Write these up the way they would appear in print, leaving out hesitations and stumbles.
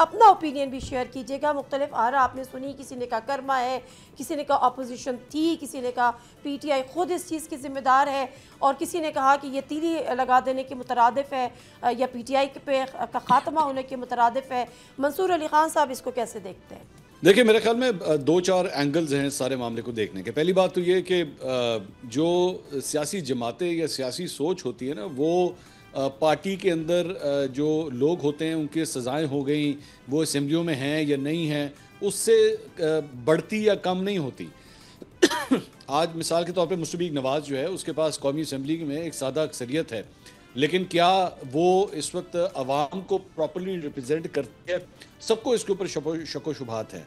अपना ओपिनियन भी शेयर कीजिएगा। मुख्तलिफ आरा आपने सुनी, किसी ने कहा कर्मा है, किसी ने कहा अपोजिशन थी, किसी ने कहा PTI खुद इस चीज़ की ज़िम्मेदार है, और किसी ने कहा कि ये तीली लगा देने के मुतरादिफ है या PTI पे का ख़ात्मा होने के मुतरादिफ है। मंसूर अली ख़ान साहब इसको कैसे देखते हैं? देखिए, मेरे ख्याल में दो चार एंगल्स हैं सारे मामले को देखने के। पहली बात तो ये कि जो सियासी जमातें या सियासी सोच होती है ना, वो पार्टी के अंदर जो लोग होते हैं उनकी सज़ाएं हो गई, वो असेंबलियों में हैं या नहीं हैं, उससे बढ़ती या कम नहीं होती। आज मिसाल के तौर पे मुस्तफीक नवाज़ जो है, उसके पास कौमी असेंबली में एक सादा अक्सरियत है, लेकिन क्या वो इस वक्त अवाम को प्रॉपर्ली रिप्रेजेंट करती है? सबको इसके ऊपर शको शुबहात है।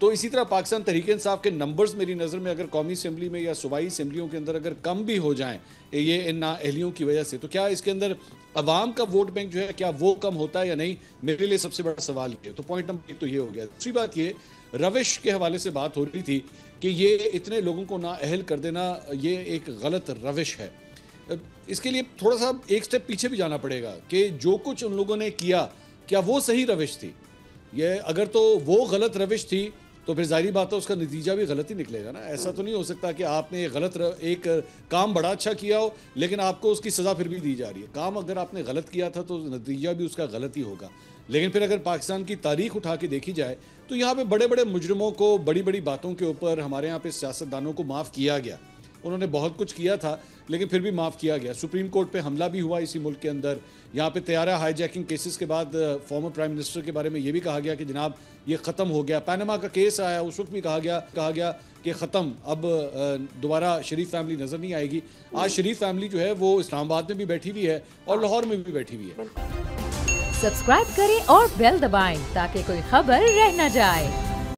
तो इसी तरह पाकिस्तान तहरीक इंसाफ के नंबर्स मेरी नज़र में अगर कौमी असेंबली में या सूबाई असेंबलियों के अंदर अगर कम भी हो जाएं ये इन नाअहलियों की वजह से, तो क्या इसके अंदर अवाम का वोट बैंक जो है क्या वो कम होता है या नहीं? मेरे लिए सबसे बड़ा सवाल ये। तो पॉइंट नंबर 1 तो ये हो गया। दूसरी बात ये, रविश के हवाले से बात हो रही थी कि ये इतने लोगों को नाअहल कर देना ये एक गलत रविश है। इसके लिए थोड़ा सा एक स्टेप पीछे भी जाना पड़ेगा कि जो कुछ उन लोगों ने किया, क्या वो सही रविश थी? ये अगर तो वो गलत रविश थी तो फिर जाहिर बात है उसका नतीजा भी गलत ही निकलेगा ना। ऐसा तो नहीं हो सकता कि आपने एक काम बड़ा अच्छा किया हो लेकिन आपको उसकी सज़ा फिर भी दी जा रही है। काम अगर आपने गलत किया था तो नतीजा भी उसका गलत ही होगा। लेकिन फिर अगर पाकिस्तान की तारीख उठा के देखी जाए तो यहाँ पे बड़े बड़े मुजरिमों को बड़ी बड़ी बातों के ऊपर हमारे यहाँ पे सियासतदानों को माफ़ किया गया। उन्होंने बहुत कुछ किया था लेकिन फिर भी माफ़ किया गया। सुप्रीम कोर्ट पे हमला भी हुआ इसी मुल्क के अंदर। यहाँ पे तैयारा हाईजैकिंग केसेस के बाद फॉर्मर प्राइम मिनिस्टर के बारे में ये भी कहा गया कि जनाब ये ख़त्म हो गया। पैनामा का केस आया, उस वक्त भी कहा गया कि ख़त्म, अब दोबारा शरीफ फैमिली नज़र नहीं आएगी। आज शरीफ फैमिली जो है वो इस्लामाबाद में भी बैठी हुई है और लाहौर में भी बैठी हुई है। सब्सक्राइब करें और बेल दबाएं ताकि कोई खबर रह न जाए।